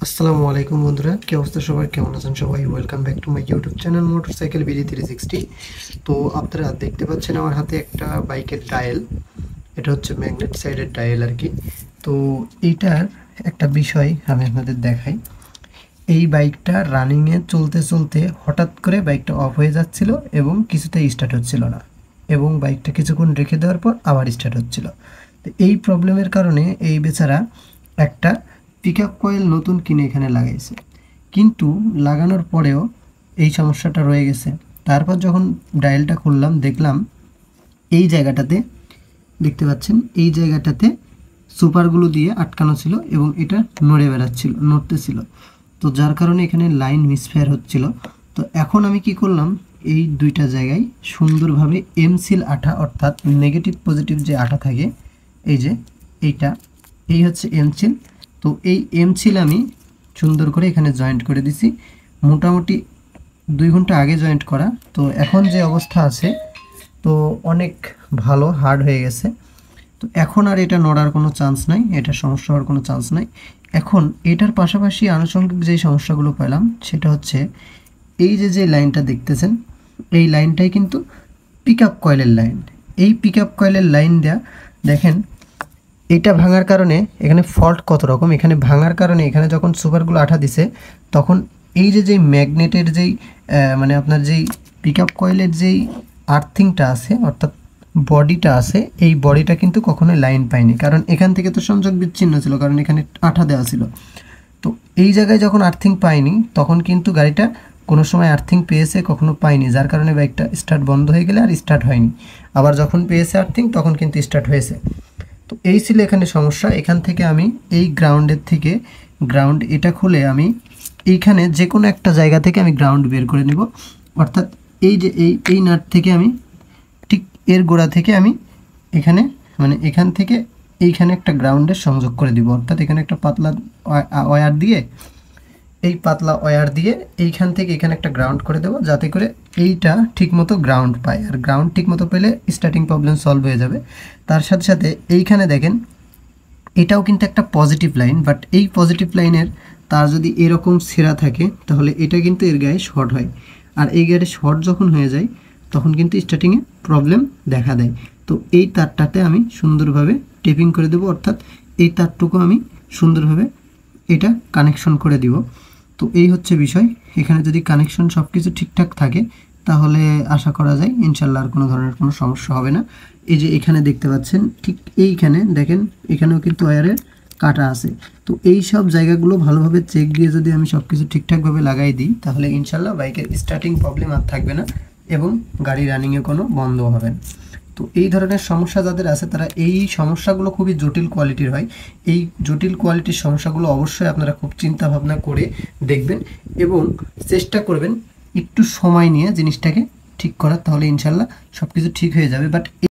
আসসালামু আলাইকুম বন্ধুরা, কি অবস্থা সবার, কেমন আছেন সবাই? Welcome back to my YouTube channel motorcycle BD 360। তো আপনারা দেখতে পাচ্ছেন আমার হাতে একটা বাইকের ডায়াল। এটা হচ্ছে ম্যাগনেট সাইডের ডায়াল আর কি। তো এইটার একটা বিষয় আমি আপনাদের দেখাই। এই বাইকটা রানিংয়ে চলতে চলতে হঠাৎ করে বাইকটা অফ হয়ে যাচ্ছিল এবং কিছুতেই স্টার্ট হচ্ছিল না, এবং বাইকটা কিছুক্ষণ রেখে দেওয়ার পর আবার স্টার্ট হচ্ছিল। তো এই প্রবলেমের কারণে এই বেচারা একটা পিকআপ কয়েল নতুন কিনে এখানে লাগাইছে, কিন্তু লাগানোর পরেও এই সমস্যাটা রয়ে গেছে। তারপর যখন ডায়ালটা খুললাম, দেখলাম এই জায়গাটাতে, দেখতে পাচ্ছেন এই জায়গাটাতে সুপারগুলো দিয়ে আটকানো ছিল এবং এটা নড়তেছিল। তো যার কারণে এখানে লাইন মিসফায়ার হচ্ছিল। তো এখন আমি কি করলাম, এই দুইটা জায়গায় সুন্দরভাবে এমসিল আঠা, অর্থাৎ নেগেটিভ পজিটিভ যে আঠা থাকে, এই যে এইটা, এই হচ্ছে এমসিল। তো এই এমসিল আমি সুন্দর করে এখানে জয়েন্ট করে দিছি, মোটামুটি 2 ঘন্টা আগে জয়েন্ট করা। তো এখন যে অবস্থা আছে, তো অনেক ভালো হার্ড হয়ে গেছে। তো এখন আর এটা নড়ার কোনো চান্স নাই, এটা সমস্যা হওয়ার কোনো চান্স নাই। এখন এটার পাশাপাশি আনুষঙ্গিক যে সমস্যাগুলো পেলাম সেটা হচ্ছে এই যে লাইনটা দেখতেছেন, এই লাইনটাই কিন্তু পিকআপ কয়েলের লাইন। এই পিকআপ কয়েলের লাইন দেয়া, দেখেন এইটা ভাঙার কারণে এখানে ফল্ট কত রকম। এখানে ভাঙার কারণে এখানে যখন সুপারগুলো আঠা দিছে, তখন এই যে ম্যাগনেটের যেই মানে আপনার যেই পিকআপ কয়েলের যেই আর্থিংটা আছে, অর্থাৎ বডিটা আছে, এই বডিটা কিন্তু কখনোই লাইন পায়নি, কারণ এখান থেকে তো সংযোগ বিচ্ছিন্ন ছিল, কারণ এখানে আঠা দেওয়া ছিল। তো এই জায়গায় যখন আর্থিং পায়নি, তখন কিন্তু গাড়িটা কোনো সময় আর্থিং পেয়েছে, কখনো পায়নি, যার কারণে বাইকটা স্টার্ট বন্ধ হয়ে গেলে আর স্টার্ট হয়নি। আবার যখন পেয়েছে আর্থিং, তখন কিন্তু স্টার্ট হয়েছে। তো এই ছিল এখানে সমস্যা। এখান থেকে আমি এই গ্রাউন্ডের থেকে গ্রাউন্ড এটা খুলে আমি এইখানে যে কোনো একটা জায়গা থেকে আমি গ্রাউন্ড বের করে নেব, অর্থাৎ এই যে এই নাট থেকে আমি ঠিক এর গোড়া থেকে আমি এখানে, মানে এখান থেকে এইখানে একটা গ্রাউন্ডের সংযোগ করে দিব, অর্থাৎ এখানে একটা পাতলা ওয়্যার দিয়ে, এই পাতলা ওয়্যার দিয়ে এইখান থেকে এখানে একটা গ্রাউন্ড করে দেবো, যাতে করে এইটা ঠিকমতো গ্রাউন্ড পায়। আর গ্রাউন্ড ঠিকমতো পেলে স্টার্টিং প্রবলেম সলভ হয়ে যাবে। তার সাথে সাথে এইখানে দেখেন, এটাও কিন্তু একটা পজিটিভ লাইন, বাট এই পজিটিভ লাইনের তার যদি এরকম ছেঁড়া থাকে, তাহলে এটা কিন্তু এর গায়ে শর্ট হয়। আর এই গায়ে শর্ট যখন হয়ে যায়, তখন কিন্তু স্টার্টিংয়ে প্রবলেম দেখা দেয়। তো এই তারটাতে আমি সুন্দরভাবে টেপিং করে দেবো, অর্থাৎ এই তারটুকু আমি সুন্দরভাবে এটা কানেকশন করে দিব। তো এই হচ্ছে বিষয়। এখানে যদি কানেকশন সব কিছু ঠিকঠাক থাকে, তাহলে আশা করা যায় ইনশাল্লাহ আর কোনো ধরনের কোনো সমস্যা হবে না। এই যে এখানে দেখতে পাচ্ছেন, ঠিক এইখানে দেখেন, এখানেও কিন্তু ওয়্যারের কাটা আছে। তো এই সব জায়গাগুলো ভালোভাবে চেক দিয়ে যদি আমি সব কিছু ঠিকঠাকভাবে লাগাই দিই, তাহলে ইনশাল্লাহ বাইকের স্টার্টিং প্রবলেম আর থাকবে না এবং গাড়ি রানিংয়ে কোনো বন্ধ হবে না। তো এই ধরনের সমস্যা যাদের আছে, তারা এই সমস্যাগুলো খুবই জটিল কোয়ালিটির হয়। এই জটিল কোয়ালিটির সমস্যাগুলো অবশ্যই আপনারা খুব চিন্তা ভাবনা করে দেখবেন এবং চেষ্টা করবেন একটু সময় নিয়ে জিনিসটাকে ঠিক করার, তাহলে ইনশাল্লাহ সব কিছু ঠিক হয়ে যাবে। বাট